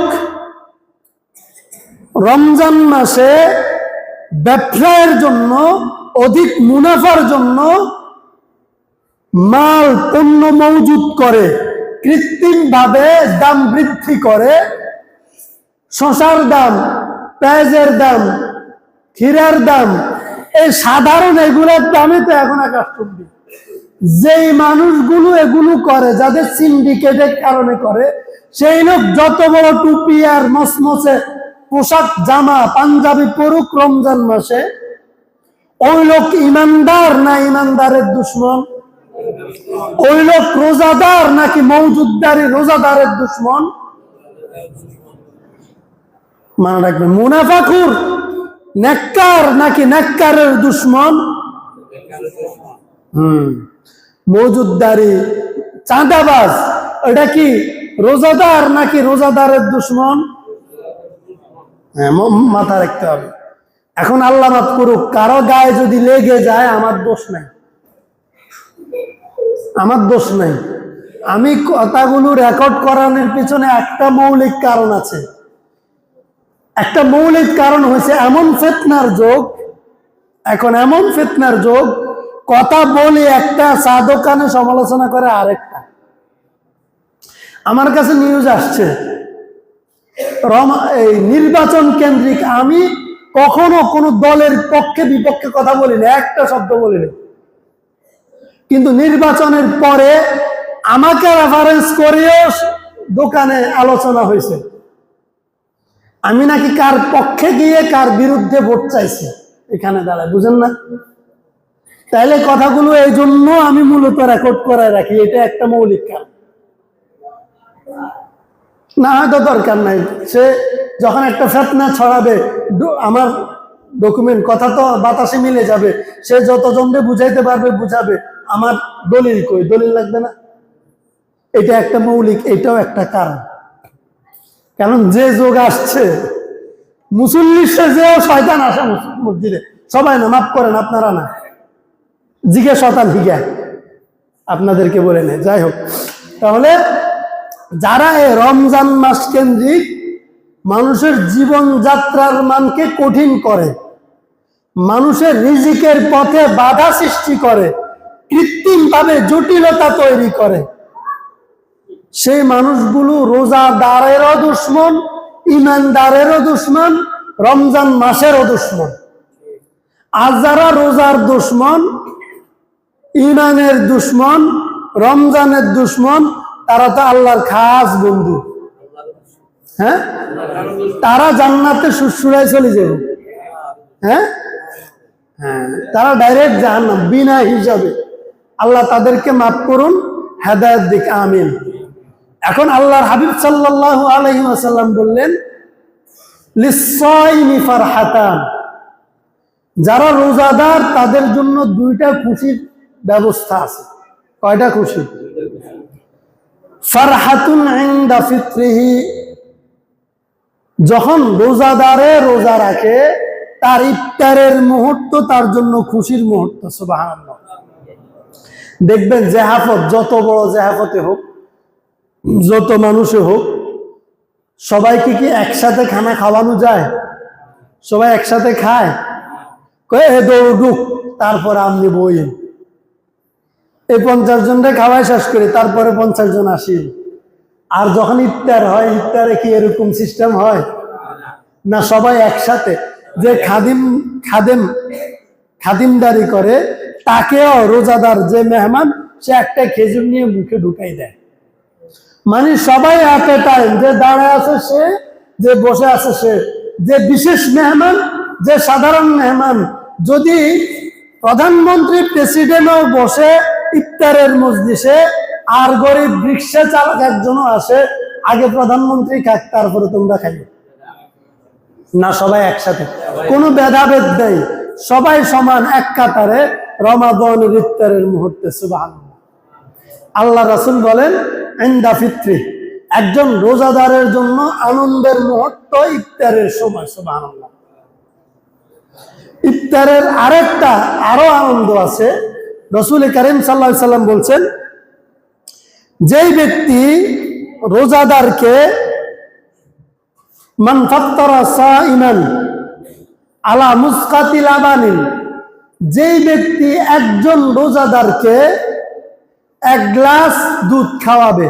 রমজান মাসে ব্যবসায়ের জন্য, অধিক মুনাফার জন্য মাল পণ্য মজুত করে, কৃত্রিম ভাবে দাম বৃদ্ধি করে, শসার দাম, পেঁয়াজের দাম, ক্ষীরার দাম, এই সাধারণ এগুলোর দামে তো এখন আকাশচুম্বী। যেই মানুষগুলো এগুলো করে, যাদের সিন্ডিকেটের কারণে করে, সেই লোক যত বড় টুপি আর মসমসে পোশাক জামা পাঞ্জাবি পরুক রমজান মাসে, ওই লোক ইমানদার না ইমানদারের দুশ্মন? ওই লোক রোজাদার নাকি মওজুদদারি রোজাদারের দুশ্মন? মনে রাখবেন, মুনাফাকুর নেককার নাকি নেককারের দুশ্মন? মওজুদদারি চাঁদাবাজ এটা কি রোজাদার নাকি রোজাদারের দুশ্মন? মাথা রাখতে হবে। এখন আল্লাহ মাফ করুক, কারো গায়ে যদি লেগে যায় আমার দোষ নাই, আমার দোষ নাই। আমি কথাগুলো রেকর্ড করানোর পিছনে একটা মৌলিক কারণ আছে। একটা মৌলিক কারণ হয়েছে এমন ফিতনার যুগ, এখন এমন ফিতনার যুগ, কথা বলে একটা চা দোকানে সমালোচনা করে আরেকটা। আমার কাছে নিউজ আসছে এই নির্বাচন কেন্দ্রিক, আমি কখনো কোনো দলের পক্ষে বিপক্ষে কথা বলিনি, একটা শব্দ বলিনি। কিন্তু নির্বাচনের পরে আমাকে রেফারেন্স করেও দোকানে আলোচনা হয়েছে আমি নাকি কার পক্ষে গিয়ে কার বিরুদ্ধে ভোট চাইছি এখানে দাঁড়ায়, বুঝেন না? তাইলে কথাগুলো এই জন্য আমি মূলত রেকর্ড করে রাখি, এটা একটা মৌলিক কারণ। না হয়তো দরকার নাই, সে যখন একটা ফেতনা ছড়াবে আমার ডকুমেন্ট কথা তো বাতাসে মিলে যাবে, সে যতজনকে বুঝাইতে পারবে বুঝাবে, আমার দলিল কই, দলিল লাগবে না? এটা একটা মৌলিক, এটাও একটা কারণ। কারণ যে যোগ আসছে মুসল্লির যেও শয়তান আসে মসজিদে, সবাই না, মাফ করেন আপনারা না, জিজ্ঞেস শতান হিগা আপনাদেরকে বলে নেয়। যাই হোক, তাহলে যারা এই রমজান মাস কেন্দ্রিক মানুষের জীবনযাত্রার মানকে কঠিন করে, মানুষের রিজিকের পথে বাধা সৃষ্টি করে, কৃত্রিমভাবে জটিলতা তৈরি করে, সেই মানুষগুলো রোজাদারেরও দুশ্মন, ইমানদারেরও দুশ্মন, রমজান মাসেরও দুশ্মন। আর যারা রোজার দুশ্মন, ইমানের দুশ্মন, রমজানের দুশ্মন, তারা তো আল্লাহর খাস বন্ধু। হ্যাঁ, তারা জান্নাতে সুরসুরায় চলে যাবে। হ্যাঁ হ্যাঁ, তারা ডাইরেক্ট জাহান্নাম বিনা হিসাবে। আল্লাহ তাদেরকে মাফ করুন, হেদায়েত দিক, আমিন। এখন আল্লাহর হাবিব সাল্লাল্লাহু আলাইহি ওয়াসাল্লাম বললেন, লিস-সাইমি ফারহাতান, যারা রোজাদার তাদের জন্য দুইটা খুশির ব্যবস্থা আছে। কয়টা খুশি? ফারহাতুন ইনদা ফিত্রিহি, যখন রোজাদারে রোজা রাখে তার ইফতারের মুহূর্ত তার জন্য খুশির মুহূর্ত। সুবহানাল্লাহ। দেখবেন জেহাফত, যত বড় জেহাফতে হোক, যত মানুষে হোক, সবাইকে কি একসাথে খানা খাওয়ানো যায়? সবাই একসাথে খায়? কয়ে দৌড়ুক, তারপরে আপনি বইন, এই 50 জনটা খাওয়াই শেষ করে তারপরে 50 জন আসি। আর যখন ইফতার হয়, ইফতারে কি এরকম সিস্টেম হয় না? সবাই একসাথে, যে খাদিমদারি করে তাকেও রোজাদার যে মেহমান, সে একটা খেজুর নিয়ে মুখে ঢুকাই দেয়। মানে সবাই এট এ টাইম, যে দাঁড়ায় আছে সে, যে বসে আছে সে, যে বিশেষ মেহমান, যে সাধারণ মেহমান। যদি প্রধানমন্ত্রী প্রেসিডেন্টও বসে ইফতারের মজলিসে, আর গরিব রিক্সা চালক একজনও আসে, আগে প্রধানমন্ত্রী খাক, তারপরে তোমরা খাইবে না? সবাই একসাথে, কোনো ভেদাভেদ নেই, সবাই সমান এক কাতারে রমাদানের ইফতারের মুহূর্তে। সুবহানাল্লাহ। আল্লাহ রাসূল বলেন, ইনদা ফিত্রি, একজন রোজাদারের জন্য আনন্দের মুহূর্ত ইফতারের সময়। সুবহানাল্লাহ। ইফতারের আরেকটা আরো আনন্দ আছে। রাসূল কারীম সাল্লাল্লাহু আলাইহি সাল্লাম বলছেন, যেই ব্যক্তি রোজাদারকে মান ফাত্তারা সাইমান আলা মুসকাতি লাবানিন, যেই ব্যক্তি একজন রোজাদারকে 1 গ্লাস দুধ খাওয়াবে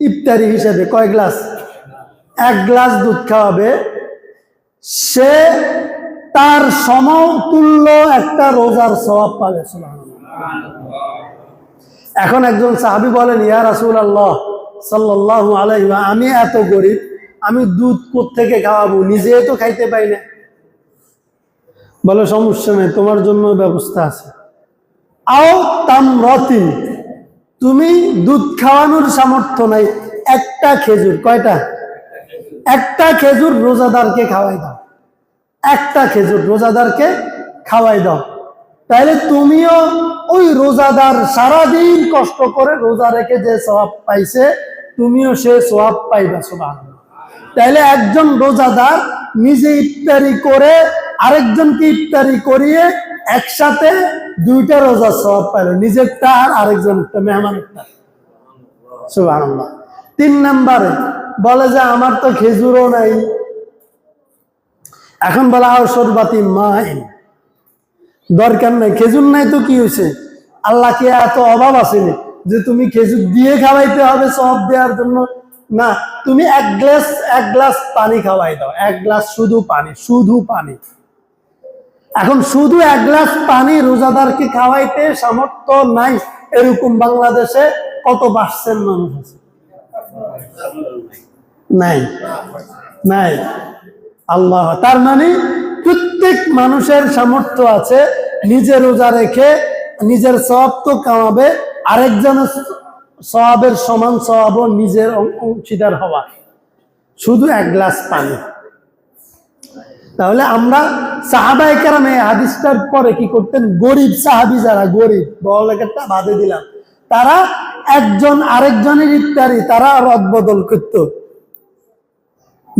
ইফতারি হিসেবে, কয় গ্লাস? 1 গ্লাস দুধ খাওয়াবে, সে তার সমতুল্য একটা রোজার সওয়াব পাবে। এখন একজন সাহাবী বলেন, ইয়া রাসূলুল্লাহ সাল্লাল্লাহু আলাইহি ওয়া, আমি এত গরিব, আমি দুধ কোত্থেকে খাওয়াবো, নিজে তো খাইতে পাই না। বলে, সমস্যা নেই, তোমার জন্য ব্যবস্থা আছে। আও তামরাতিন, তুমি দুধ খাওয়ানোর সামর্থ্য নাই, একটা খেজুর, কয়টা? একটা খেজুর রোজাদারকে খাওয়াই দাও, একটা খেজুর রোজাদারকে খাওয়াই দাও। তাইলে তুমিও ওই রোজাদার সারাদিন কষ্ট করে রোজা রেখে যে সওয়াব পাইছে, তুমিও সে সওয়াব পাইবা। সুবহানাল্লাহ। তাইলে একজন রোজাদার নিজে ইফতারি করে আরেকজনকে ইফতারি করিয়ে একসাথে দুইটা রোজার সওয়াব পাইল, নিজেরটা আর আরেকজনটা, মেহমানেরটা। সুবহানাল্লাহ। 3 নম্বরে বলে যে আমার তো খেজুরও নাই। এখন বলা হয় শরবাতি মাইন, দরকার নাই, খেজুর নাই তো কি হয়েছে? আল্লাহ কি এত অভাব আসেনি যে তুমি খেজুর দিয়ে খাওয়াইতে হবে সওয়াব দেওয়ার জন্য? না, তুমি এক গ্লাস পানি খাওয়াই দাও, এক গ্লাস শুধু পানি। এখন শুধু এক গ্লাস পানি রোজাদারকে খাওয়াইতে সামর্থ্য নাই, এরকম বাংলাদেশে কত পার্সেন্ট মানুষ আছে? নাই। আল্লাহ, তার মানে প্রত্যেক মানুষের সামর্থ্য আছে নিজে রোজা রেখে নিজের সওয়াব তো কামাবে, আরেকজনের সওয়াবের সমান সওয়াব নিজের অংশীদার হওয়া, শুধু এক গ্লাস পানি। তাহলে আমরা সাহাবায়ে কেরাম এই হাদিসটার পরে কি করতেন? গরিব সাহাবী যারা, গরিব বড়লোকেরটা বাদে দিলাম, তারা একজন আরেকজনের ইফতারি তারা রদবদল করত।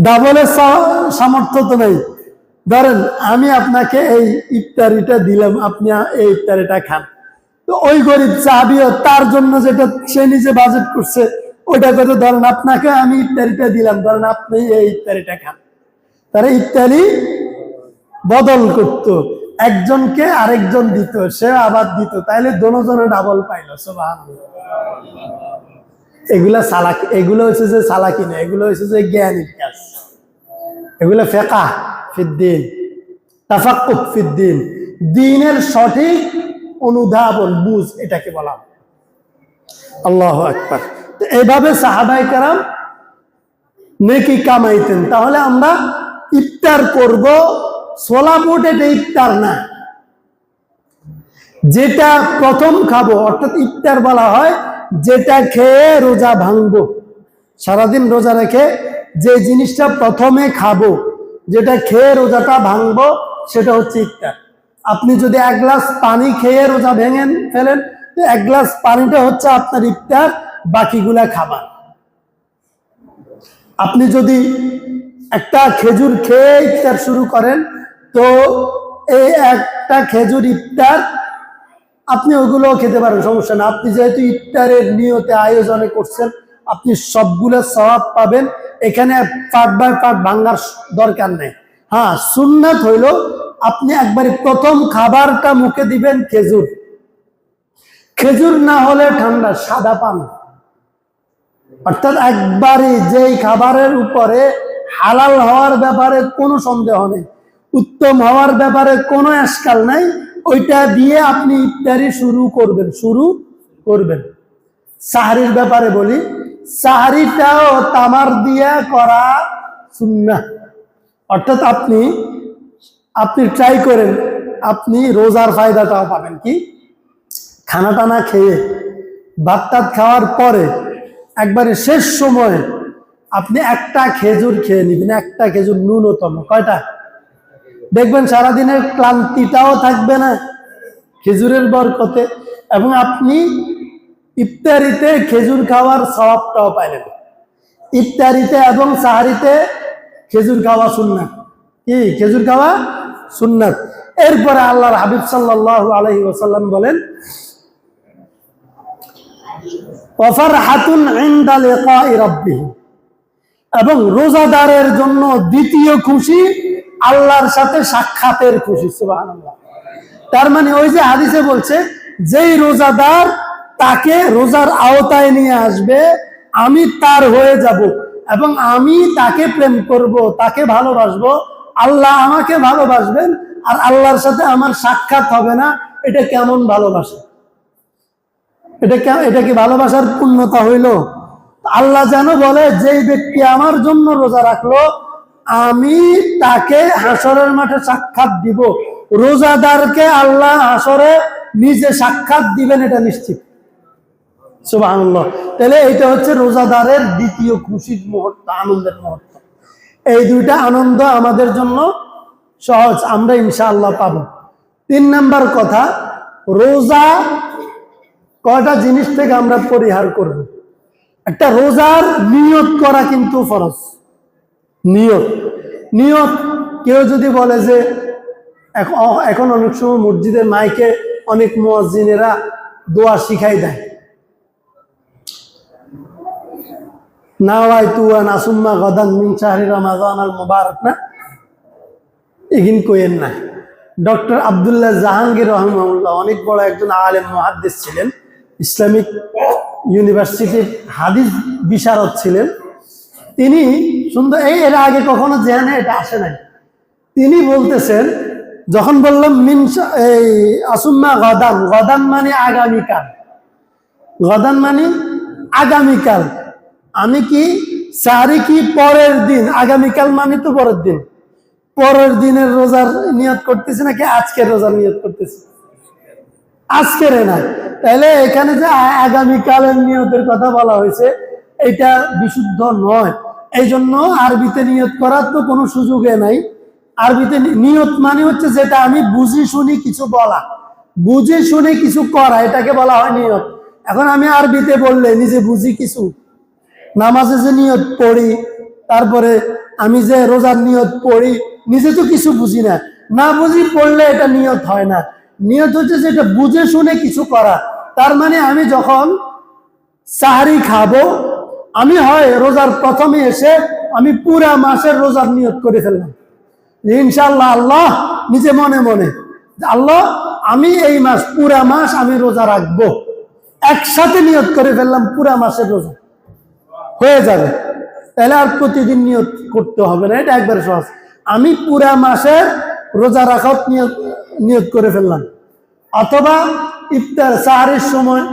ডাবলের সামর্থ্য তো নেই, ধরেন আমি আপনাকে এই ইফতারিটা দিলাম, আপনি এই ইফতারিটা খান, তো ওই গরিব সাহাবীও তার জন্য যেটা সে নিজে বাজেট করছে ওইটা করে ধরেন আপনাকে আমি ইফতারিটা দিলাম, ধরেন আপনি এই ইফতারিটা খান। তারা ইফতারি বদল করত, একজনকে আরেকজন দিত, সে আবার দিত, তাইলে দোনোজনে ডাবল পাইল। সুবহানাল্লাহ। এগুলো হচ্ছে যে চালাকি না, এগুলো হচ্ছে যে জ্ঞানের কাজ, এগুলো ফিকহ ফিদ্দিন, তাফাক্কুহ ফিদ্দিন, দ্বীনের সঠিক অনুধাবন, বুঝ, এটাকে বলা। আল্লাহু আকবার। তো এইভাবে সাহাবায়ে কেরাম নেকি কামাইতেন। তাহলে আমরা ইফতার করব, সোলাপুট এটা ইফতার না, যেটা প্রথম খাবো, অর্থাৎ ইফতার বলা হয় যেটা খেয়ে রোজা ভাঙবো। সারাদিন রোজা রেখে যে জিনিসটা প্রথমে খাবো, যেটা খেয়ে রোজাটা ভাঙবো, সেটা হচ্ছে ইফতার। আপনি যদি এক গ্লাস পানি খেয়ে রোজা ভেঙে ফেলেন, তো এক গ্লাস পানিটা হচ্ছে আপনার ইফতার, বাকিগুলা খাবার। আপনি যদি একটা খেজুর খেয়ে ইফতার শুরু করেন, তো এই একটা খেজুর ইফতার, আপনি ওগুলো খেতে পারেন, সমস্যা না। আপনি যেহেতু ইফতারের নিয়তে আয়োজনে করছেন, আপনি সবগুলো সওয়াব পাবেন, এখানে পার্ট বাই পার্ট ভাঙার দরকার নেই। হ্যাঁ, সুন্নাত হইল আপনি একবারে প্রথম খাবারটা মুখে দিবেন খেজুর, খেজুর না হলে ঠান্ডা সাদা পানি, অর্থাৎ একবারে যেই খাবারের উপরে হালাল হওয়ার ব্যাপারে কোনো সন্দেহ নেই, উত্তম হওয়ার ব্যাপারে কোনো এশকাল নাই, ওইটা দিয়ে আপনি ইফতারি শুরু করবেন। সাহরির ব্যাপারে বলি, সাহরিটাও তামার দিয়ে করা সুন্নাহ, অর্থাৎ আপনি ট্রাই করেন, আপনি রোজার ফায়দাটাও পাবেন। কি? খানা টানা খেয়ে ভাত টাত খাওয়ার পরে একবারে শেষ সময় আপনি একটা খেজুর খেয়ে নিবেন, একটা খেজুর ন্যূনতম। কয়টা? দেখবেন সারাদিনের ক্লান্তিটাও থাকবে না খেজুরের বরকতে, এবং আপনি ইফতারিতে খেজুর খাওয়ার সওয়াবটাও পাইলেন। ইফতারিতে এবং সাহারিতে খেজুর খাওয়া সুন্নাত। কি? খেজুর খাওয়া সুন্নাত। এরপরে আল্লাহর হাবিব সাল্লাল্লাহু আলাইহি ওয়াসাল্লাম বলেন, ওয়াফারহাতুন ইনদা লিকাই রাব্বিহি, এবং রোজাদারের জন্য দ্বিতীয় খুশি আল্লাহর সাথে সাক্ষাতের খুশি। সুবহানাল্লাহ। তার মানে ওই যে হাদিসে বলছে, যেই রোজাদার তাকে রোজার আওতায় নিয়ে আসবে, আমি তার হয়ে যাব এবং আমি তাকে প্রেম করব, তাকে ভালোবাসবো, আল্লাহ আমাকে ভালোবাসবেন, আর আল্লাহর সাথে আমার সাক্ষাৎ হবে না। এটা কেমন ভালোবাসা? এটা কি ভালোবাসার পূর্ণতা হইল? আল্লাহ যেন বলে, যেই ব্যক্তি আমার জন্য রোজা রাখলো, আমি তাকে হাসরের মাঠে সাক্ষাৎ দিব। রোজাদারকে আল্লাহ হাসরে নিজে সাক্ষাৎ দিবেন, এটা নিশ্চিত। সুবহানাল্লাহ। তাহলে এটা হচ্ছে রোজাদারের দ্বিতীয় খুশির মুহূর্ত, আনন্দের মুহূর্ত। এই দুইটা আনন্দ আমাদের জন্য সহজ, আমরা ইনশাআল্লাহ পাবো। 3 নাম্বার কথা, রোজা কয়টা জিনিস থেকে আমরা পরিহার করব। একটা, রোজার নিয়ত করা কিন্তু ফরজ। নিয়ত কেউ যদি বলে যে, এখন অনেক সময় মসজিদের মাইকে অনেক মুয়াজ্জিনেরা দোয়া শিখাই দেয়, নাওয়াইতু আন আসুম্মা গাদান মিন শাহরি রমাদানাল মুবারাক, না এগিন কইেন না। ডক্টর আব্দুল্লাহ জাহাঙ্গীর রাহিমাহুল্লাহ অনেক বড় একজন আলেম মুহাদ্দিস ছিলেন, ইসলামিক ইউনিভার্সিটির হাদিস বিশারদ ছিলেন। তিনি সুন্দর এর আগে কখনো জেনে এটা আসে নাই। তিনি বলতেছেন, যখন বললাম এই আসুম্মা গদান, গদান মানে আগামীকাল, গদান মানে আগামীকাল, আমি কি সারি কি পরের দিন, আগামীকাল মানে তো পরের দিন, পরের দিনের রোজার নিয়ত করতেছি নাকি আজকের রোজার নিয়ত করতেছি? আজকের না। তাহলে এখানে যে আগামীকালের নিয়তের কথা বলা হয়েছে এটা বিশুদ্ধ নয়। এই জন্য আরবিতে নিয়ত করার তো কোনো সুযোগে নাই। আরবিতে নিয়ত মানে হচ্ছে যেটা আমি বুঝি শুনি কিছু বলা, বুঝে শুনে কিছু করা, এটাকে বলা হয় নিয়ত। এখন আমি আরবিতে বললে নিজে বুঝি কিছু, নামাজে যে নিয়ত পড়ি, তারপরে আমি যে রোজার নিয়ত পড়ি, নিজে তো কিছু বুঝি না, না বুঝি পড়লে এটা নিয়ত হয় না। নিয়ত হচ্ছে যেটা বুঝে শুনে কিছু করা। তার মানে আমি যখন সাহারি খাবো, আমি হয় রোজার প্রথমে এসে আমি পুরা মাসের রোজার নিয়ত করে ফেললাম ইনশাআল্লাহ, আল্লাহ নিজে মনে মনে, আল্লাহ আমি এই মাস পুরা মাস আমি রোজা রাখবো, একসাথে নিয়ত করে ফেললাম পুরা মাসের রোজা, হয়ে যাবে। তাহলে আর প্রতিদিন নিয়ত করতে হবে না, এটা একবার সহজ। আমি পুরা মাসের রোজা রাখার নিয়ত করে ফেললাম। অথবা ইফতার সাহারির সময়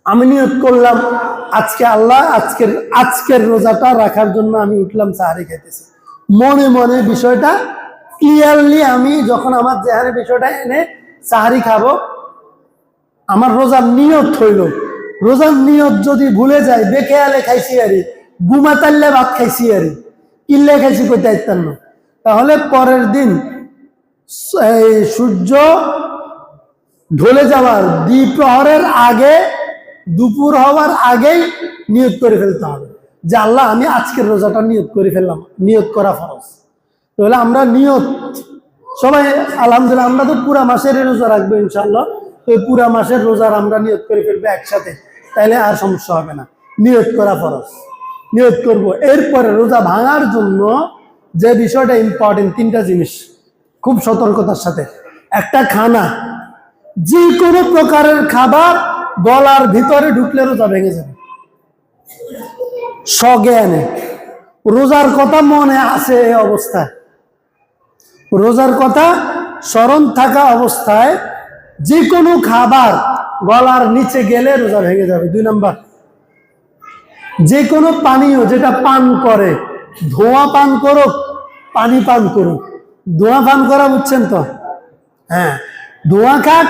আমি নিয়ত করলাম আজকে আল্লাহ আজকের রোজাটা রাখার জন্য আমি উঠলাম, সাহারি খাইতেছি, মনে মনে বিষয়টা ক্লিয়ারলি আমি যখন আমার জেহারে বিষয়টা এনে সাহারি খাবো, আমার রোজার নিয়ত হইল। রোজার নিয়ত যদি ভুলে যায়, বেখেয়ালে খাইছি আরি, ঘুমাতাল্লে ভাত খাইছি আরি, কিল্লে খাইছি কইতে আইতাম না, তাহলে পরের দিন সূর্য ঢলে যাওয়ার দ্বিপ্রহরের আগে, দুপুর হওয়ার আগেই নিয়ত করে ফেলতে হবে যে আল্লাহ আমি আজকের রোজাটা নিয়ত করে ফেললাম, নিয়ত করা ফরজ। তাহলে আমরা নিয়ত সবাই আলহামদুলিল্লাহ, আমরা তো পুরা মাসের রোজা রাখবো ইনশাআল্লাহ, তো পুরা মাসের রোজার আমরা নিয়ত করে ফেলবো একসাথে, তাইলে আর সমস্যা হবে না। নিয়ত করা ফরজ, নিয়ত করব। এরপরে রোজা ভাঙার জন্য যে বিষয়টা ইম্পর্টেন্ট, তিনটা জিনিস খুব সতর্কতার সাথে। একটা, খানা, যে কোনো প্রকারের খাবার গলার ভিতরে ঢুকলে রোজা ভেঙে যাবে। সজ্ঞানে রোজার কথা মনে আছে এই অবস্থায়, রোজার কথা স্মরণ থাকা অবস্থায় যে কোনো খাবার গলার নিচে গেলে রোজা ভেঙে যাবে। 2 নাম্বার, যে কোনো পানীয় যেটা পান করে, ধোঁয়া পান করুক, পানি পান করুক, ধোঁয়া পান করা বুঝছেন তো? হ্যাঁ, ধোঁয়া খাক,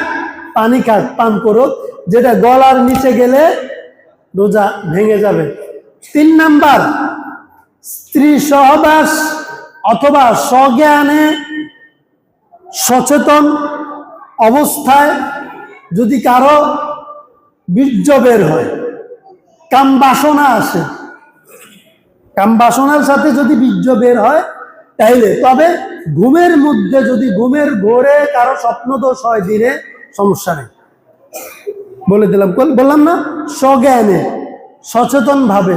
পানি খাক, পান করুক, যেটা গলার নিচে গেলে রোজা ভেঙে যাবে। 3 নাম্বার, স্ত্রী সহবাস অথবা সজ্ঞানে সচেতন অবস্থায় যদি কারো বীর্য বের হয়, কাম বাসনা আসে, কাম বাসনার সাথে যদি বীর্য বের হয়, তাইলে, তবে ঘুমের মধ্যে যদি ঘুমের ভোরে কারো স্বপ্নদোষ হয় দিনে, সমস্যা নেই, বলে দিলাম। বললাম না, সজ্ঞানে সচেতন ভাবে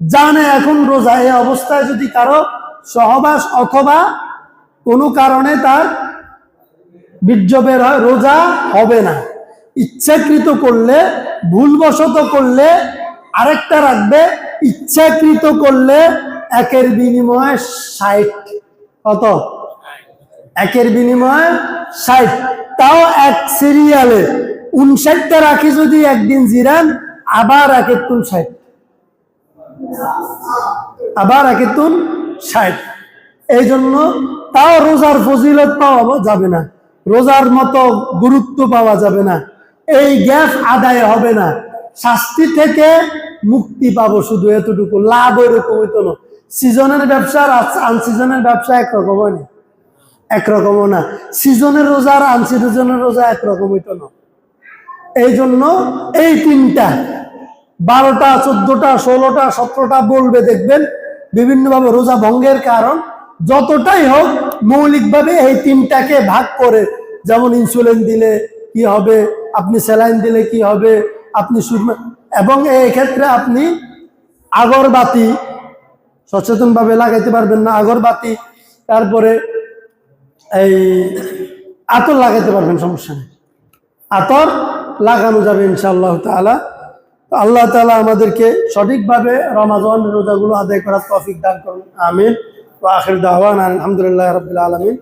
জানে এখন রোজা, এই অবস্থায় যদি কারো সহবাস অথবা কোনো কারণে তার বীর্য বের হয়, রোজা হবে না। ইচ্ছাকৃত করলে, ভুলবশত করলে আরেকটা রাখবে, ইচ্ছাকৃত করলে একের বিনিময়ে 60, কত? একের বিনিময়ে 60, তাও এক সিরিয়ালে 59টা রাখি যদি একদিন জিরান, আবার একের তুন 60, আবার একের তুন 60। এই জন্য তাও রোজার ফজিলত পাওয়া যাবে না, রোজার মতো গুরুত্ব পাওয়া যাবে না, এই গ্যাপ আদায় হবে না, শাস্তি থেকে মুক্তি পাবো, শুধু এতটুকু। লাভ ওইরকম হইতো না। সিজনের ব্যবসা আর আনসিজনের ব্যবসা একরকম হয় না, একরকমও না। সিজনের রোজা আর আনসিজনের রোজা একরকম হইতো না। এই জন্য এই তিনটা 12টা 14টা 16টা 17টা বলবে, দেখবেন বিভিন্নভাবে রোজা ভঙ্গের কারণ যতটাই হোক, মৌলিকভাবে এই তিনটাকে ভাগ করে, যেমন ইনসুলিন দিলে কি হবে, আপনি স্যালাইন দিলে কি হবে, আপনি সুরমা, এবং এই ক্ষেত্রে আপনি আগরবাতি সচেতনভাবে লাগাইতে পারবেন না, আগরবাতি, তারপরে এই আতর লাগাইতে পারবেন, সমস্যা নেই, আতর লাগানো যাবে ইনশাআল্লাহ তাআলা। তো আল্লাহ তাআলা আমাদেরকে সঠিকভাবে রমাদান রোজাগুলো আদায় করার তৌফিক দান করুন। আমিন। ওয়া আখির দাওয়ানা আলহামদুলিল্লাহি রাব্বিল আলামিন।